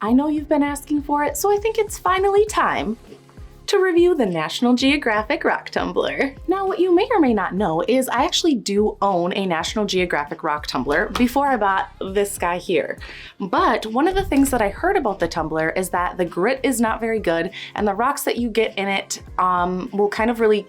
I know you've been asking for it, so I think it's finally time to review the National Geographic Rock Tumbler. Now, what you may or may not know is I actually do own a National Geographic Rock Tumbler before I bought this guy here. But one of the things that I heard about the tumbler is that the grit is not very good, and the rocks that you get in it will kind of really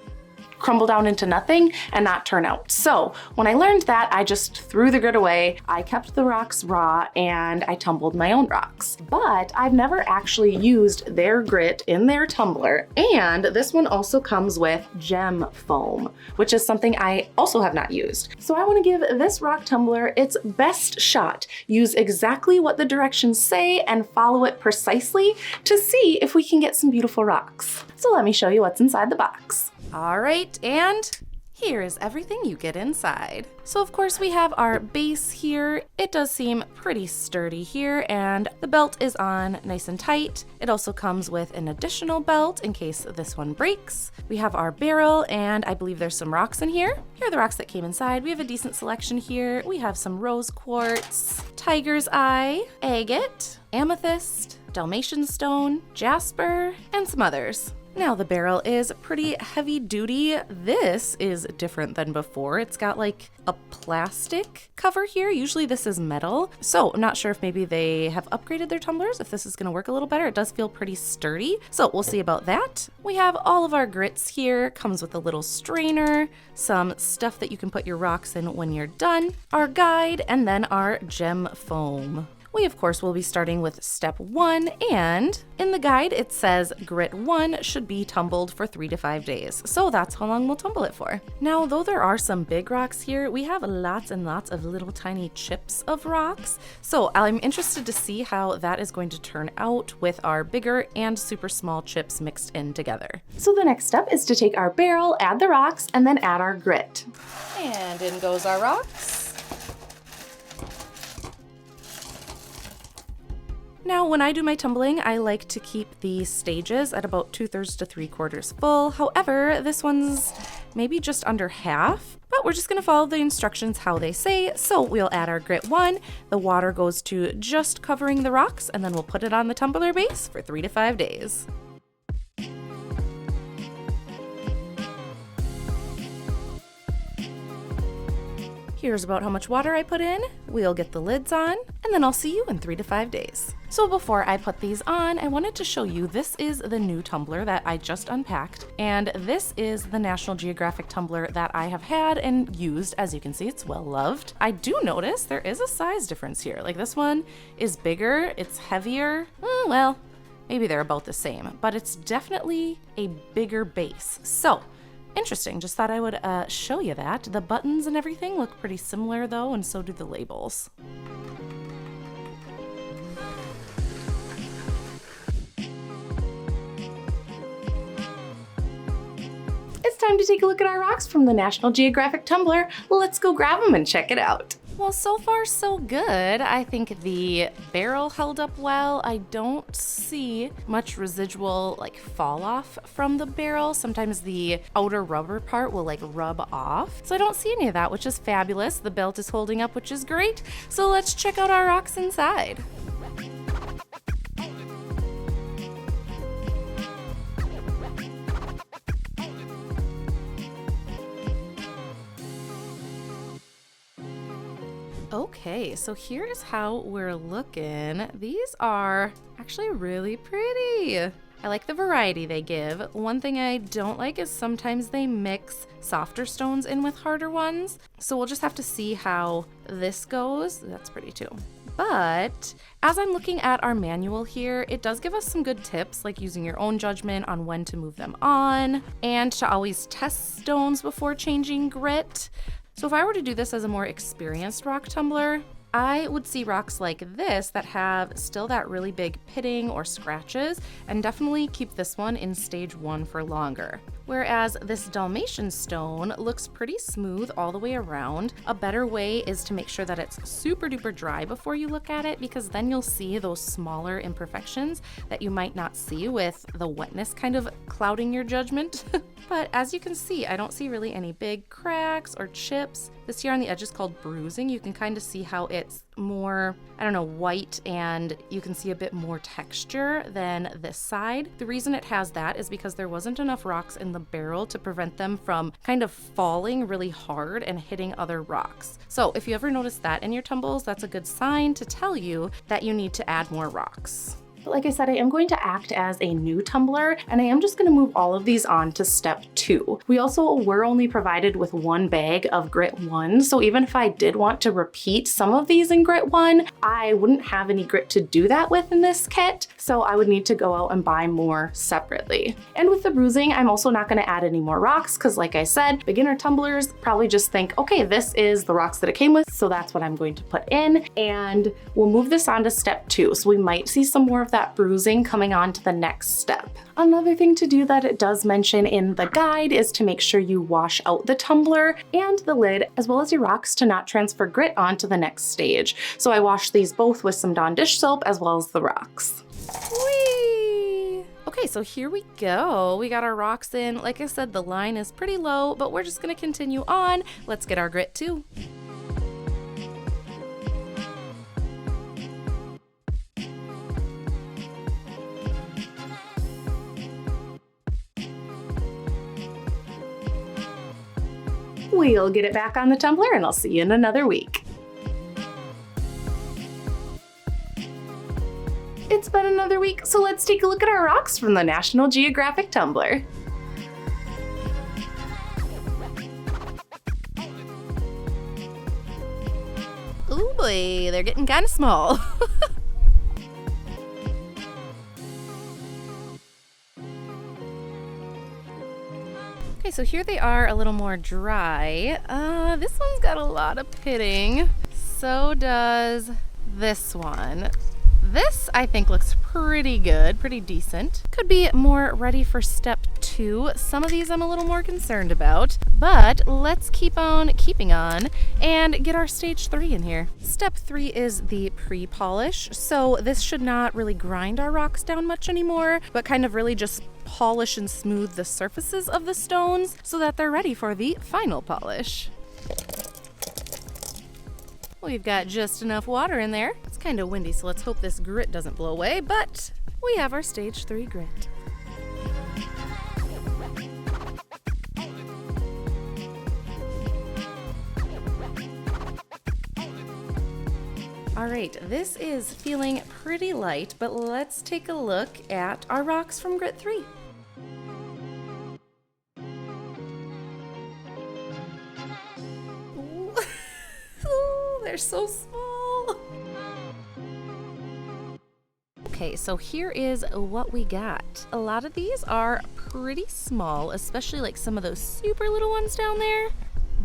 crumble down into nothing and not turn out. So when I learned that, I just threw the grit away. I kept the rocks raw and I tumbled my own rocks. But I've never actually used their grit in their tumbler. And this one also comes with gem foam, which is something I also have not used. So I want to give this rock tumbler its best shot. Use exactly what the directions say and follow it precisely to see if we can get some beautiful rocks. So let me show you what's inside the box. All right, and here is everything you get inside. So of course we have our base here. It does seem pretty sturdy here, and the belt is on nice and tight. It also comes with an additional belt in case this one breaks. We have our barrel, and I believe there's some rocks in here. Here are the rocks that came inside. We have a decent selection here. We have some rose quartz, tiger's eye, agate, amethyst, Dalmatian stone, jasper, and some others. Now the barrel is pretty heavy duty. This is different than before. It's got like a plastic cover here. Usually this is metal. So I'm not sure if maybe they have upgraded their tumblers, if this is gonna work a little better. It does feel pretty sturdy. So we'll see about that. We have all of our grits here. Comes with a little strainer, some stuff that you can put your rocks in when you're done, our guide, and then our gem foam. We of course will be starting with step 1, and in the guide it says grit 1 should be tumbled for 3 to 5 days. So that's how long we'll tumble it for. Now, though there are some big rocks here, we have lots and lots of little tiny chips of rocks. So I'm interested to see how that is going to turn out with our bigger and super small chips mixed in together. So the next step is to take our barrel, add the rocks, and then add our grit. And in goes our rocks. Now, when I do my tumbling, I like to keep the stages at about 2/3 to 3/4 full. However, this one's maybe just under half, but we're just gonna follow the instructions how they say. So we'll add our grit 1, the water goes to just covering the rocks, and then we'll put it on the tumbler base for 3 to 5 days. Here's about how much water I put in. We'll get the lids on, and then I'll see you in 3 to 5 days. So before I put these on, I wanted to show you, this is the new tumbler that I just unpacked, and this is the National Geographic tumbler that I have had and used. As you can see, it's well loved. I do notice there is a size difference here. Like, this one is bigger, it's heavier. Well, maybe they're about the same, but it's definitely a bigger base. So, interesting, just thought I would show you that. The buttons and everything look pretty similar though, and so do the labels. It's time to take a look at our rocks from the National Geographic tumbler. Let's go grab them and check it out. Well, so far so good. I think the barrel held up well. I don't see much residual like fall off from the barrel. Sometimes the outer rubber part will like rub off. So I don't see any of that, which is fabulous. The belt is holding up, which is great. So let's check out our rocks inside. Okay, so here's how we're looking. These are actually really pretty. I like the variety they give. One thing I don't like is sometimes they mix softer stones in with harder ones. So we'll just have to see how this goes. That's pretty too. But as I'm looking at our manual here, it does give us some good tips, like using your own judgment on when to move them on, and to always test stones before changing grit. So if I were to do this as a more experienced rock tumbler, I would see rocks like this that have still that really big pitting or scratches, and definitely keep this one in stage 1 for longer. Whereas this Dalmatian stone looks pretty smooth all the way around. A better way is to make sure that it's super duper dry before you look at it, because then you'll see those smaller imperfections that you might not see with the wetness kind of clouding your judgment. But as you can see, I don't see really any big cracks or chips. This here on the edge is called bruising. You can kind of see how it's more, I don't know, white, and you can see a bit more texture than this side. The reason it has that is because there wasn't enough rocks in the barrel to prevent them from kind of falling really hard and hitting other rocks. So if you ever notice that in your tumbles, that's a good sign to tell you that you need to add more rocks. But like I said, I am going to act as a new tumbler, and I am just going to move all of these on to step 2. We also were only provided with 1 bag of grit 1, so even if I did want to repeat some of these in grit 1, I wouldn't have any grit to do that with in this kit, so I would need to go out and buy more separately. And with the bruising, I'm also not going to add any more rocks because, like I said, beginner tumblers probably just think, okay, this is the rocks that it came with, so that's what I'm going to put in, and we'll move this on to step 2. So we might see some more of that bruising coming on to the next step. Another thing to do that it does mention in the guide is to make sure you wash out the tumbler and the lid, as well as your rocks, to not transfer grit onto the next stage. So I washed these both with some Dawn dish soap as well as the rocks. Whee! Okay, so here we go. We got our rocks in. Like I said, the line is pretty low, but we're just gonna continue on. Let's get our grit too. We'll get it back on the tumbler, and I'll see you in another week. It's been another week, so let's take a look at our rocks from the National Geographic Tumbler. Ooh boy, they're getting kind of small. Okay, so here they are, a little more dry. This one's got a lot of pitting. So does this one. This, I think, looks pretty good, pretty decent. Could be more ready for step 2. Some of these I'm a little more concerned about, but let's keep on keeping on and get our stage 3 in here. Step 3 is the pre-polish. So this should not really grind our rocks down much anymore, but kind of really just polish and smooth the surfaces of the stones so that they're ready for the final polish. We've got just enough water in there. It's kind of windy, so let's hope this grit doesn't blow away, but we have our stage 3 grit. All right, this is feeling pretty light, but let's take a look at our rocks from grit 3. They're so small. Okay, so here is what we got. A lot of these are pretty small, especially like some of those super little ones down there.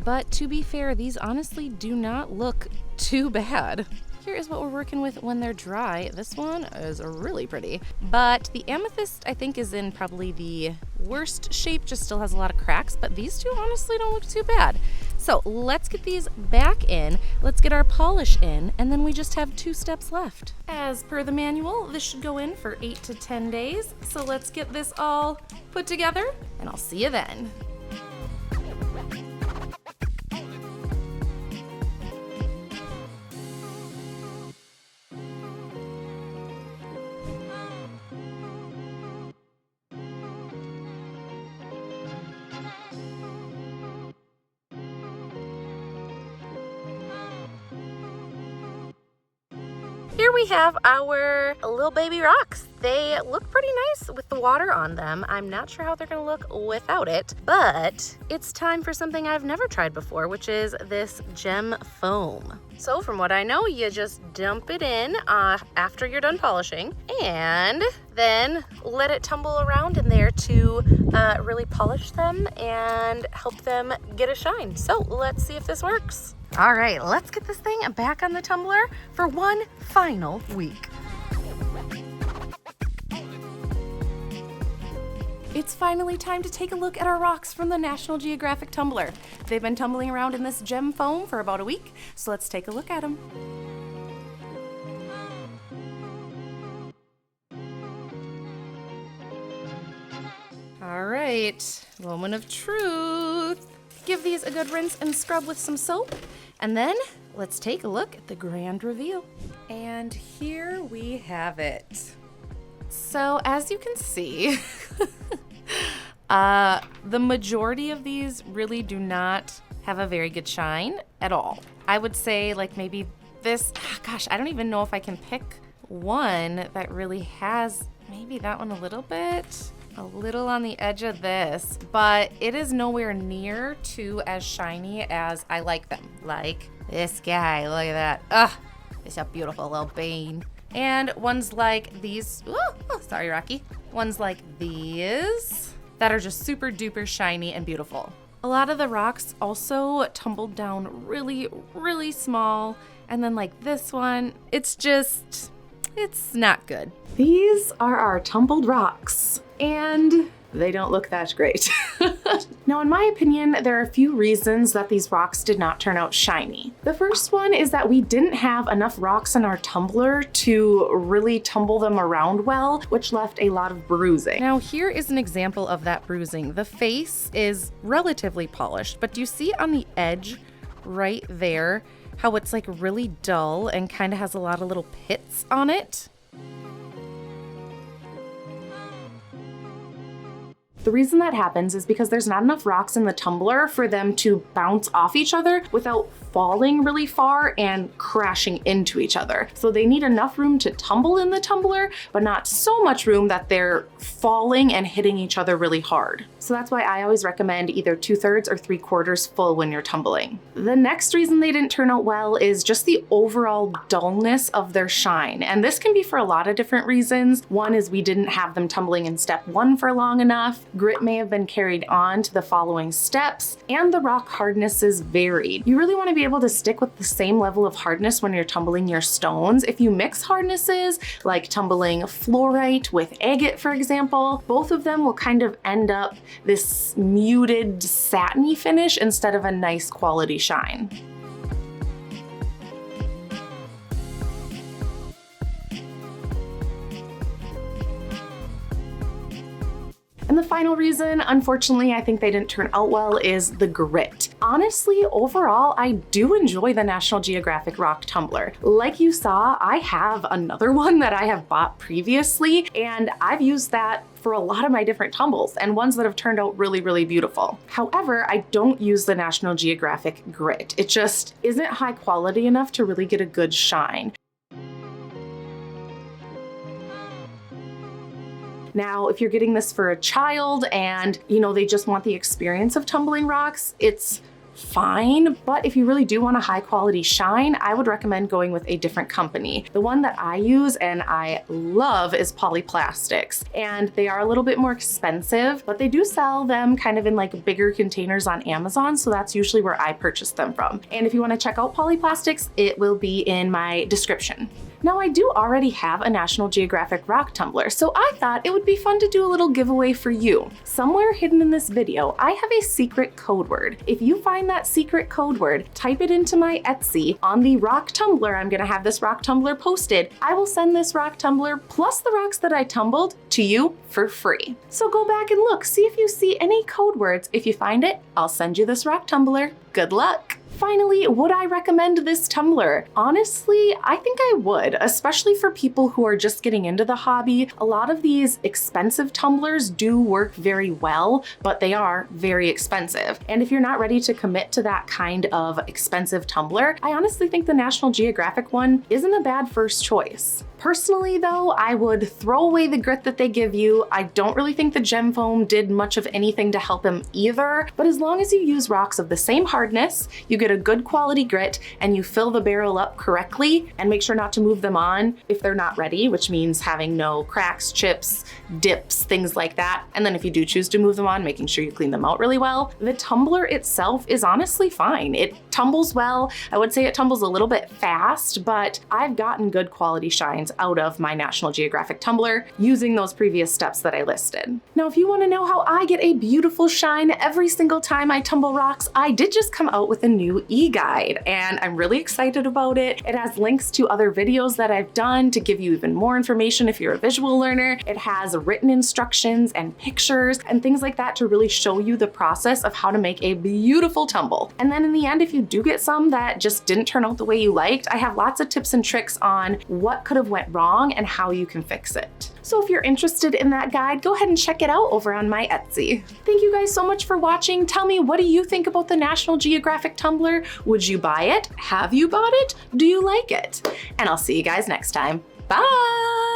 But to be fair, these honestly do not look too bad. Here is what we're working with when they're dry. This one is really pretty, but the amethyst I think is in probably the worst shape, just still has a lot of cracks, but these two honestly don't look too bad. So let's get these back in, let's get our polish in, and then we just have 2 steps left. As per the manual, this should go in for 8 to 10 days. So let's get this all put together, and I'll see you then. Here we have our little baby rocks. They look pretty nice with the water on them. I'm not sure how they're gonna look without it, but it's time for something I've never tried before, which is this gem foam. So from what I know, you just dump it in after you're done polishing, and then let it tumble around in there to really polish them and help them get a shine. So let's see if this works. All right, let's get this thing back on the tumbler for one final week. It's finally time to take a look at our rocks from the National Geographic Tumbler. They've been tumbling around in this gem foam for about a week, so let's take a look at them. All right, moment of truth. Give these a good rinse and scrub with some soap, and then let's take a look at the grand reveal. And here we have it. So as you can see, the majority of these really do not have a very good shine at all. I would say like maybe this, gosh, I don't even know if I can pick one that really has, maybe that one a little on the edge of this, but it is nowhere near to as shiny as I like them. Like this guy, look at that. Ugh, it's a beautiful little bean. And ones like these, sorry, Rocky. Ones like these that are just super duper shiny and beautiful. A lot of the rocks also tumbled down really, really small. And then like this one, it's not good. These are our tumbled rocks, and they don't look that great. Now, in my opinion, there are a few reasons that these rocks did not turn out shiny. The first one is that we didn't have enough rocks in our tumbler to really tumble them around well, which left a lot of bruising. Now, here is an example of that bruising. The face is relatively polished, but do you see on the edge right there how it's like really dull and kind of has a lot of little pits on it? The reason that happens is because there's not enough rocks in the tumbler for them to bounce off each other without falling really far and crashing into each other. So they need enough room to tumble in the tumbler, but not so much room that they're falling and hitting each other really hard. So that's why I always recommend either 2/3 or 3/4 full when you're tumbling. The next reason they didn't turn out well is just the overall dullness of their shine. And this can be for a lot of different reasons. One is we didn't have them tumbling in step 1 for long enough. Grit may have been carried on to the following steps, and the rock hardnesses varied. You really want to be able to stick with the same level of hardness when you're tumbling your stones. If you mix hardnesses, like tumbling fluorite with agate, for example, both of them will kind of end up this muted satiny finish instead of a nice quality shine. And the final reason, unfortunately, I think they didn't turn out well is the grit. Honestly, overall, I do enjoy the National Geographic Rock Tumbler. Like you saw, I have another one that I have bought previously, and I've used that for a lot of my different tumbles and ones that have turned out really, really beautiful. However, I don't use the National Geographic grit. It just isn't high quality enough to really get a good shine. Now, if you're getting this for a child and, they just want the experience of tumbling rocks, it's fine. But if you really do want a high quality shine, I would recommend going with a different company. The one that I use and I love is Polyplastics, and they are a little bit more expensive, but they do sell them kind of in like bigger containers on Amazon. So that's usually where I purchase them from. And if you want to check out Polyplastics, it will be in my description. Now, I do already have a National Geographic rock tumbler, so I thought it would be fun to do a little giveaway for you. Somewhere hidden in this video, I have a secret code word. If you find that secret code word, type it into my Etsy on the rock tumbler. I'm gonna have this rock tumbler posted. I will send this rock tumbler plus the rocks that I tumbled to you for free. So go back and look, see if you see any code words. If you find it, I'll send you this rock tumbler. Good luck. Finally, would I recommend this tumbler? Honestly, I think I would, especially for people who are just getting into the hobby. A lot of these expensive tumblers do work very well, but they are very expensive. And if you're not ready to commit to that kind of expensive tumbler, I honestly think the National Geographic one isn't a bad first choice. Personally though, I would throw away the grit that they give you. I don't really think the gem foam did much of anything to help them either, but as long as you use rocks of the same hardness, you get a good quality grit, and you fill the barrel up correctly, and make sure not to move them on if they're not ready, which means having no cracks, chips, dips, things like that. And then if you do choose to move them on, making sure you clean them out really well. The tumbler itself is honestly fine. It tumbles well. I would say it tumbles a little bit fast, but I've gotten good quality shines out of my National Geographic tumbler using those previous steps that I listed. Now, if you want to know how I get a beautiful shine every single time I tumble rocks, I did just come out with a new e-guide, and I'm really excited about it. It has links to other videos that I've done to give you even more information if you're a visual learner. It has written instructions and pictures and things like that to really show you the process of how to make a beautiful tumble. And then in the end, if you do get some that just didn't turn out the way you liked, I have lots of tips and tricks on what could have went wrong and how you can fix it. So if you're interested in that guide, go ahead and check it out over on my Etsy. Thank you guys so much for watching. Tell me, what do you think about the National Geographic Tumbler? Would you buy it? Have you bought it? Do you like it? And I'll see you guys next time. Bye!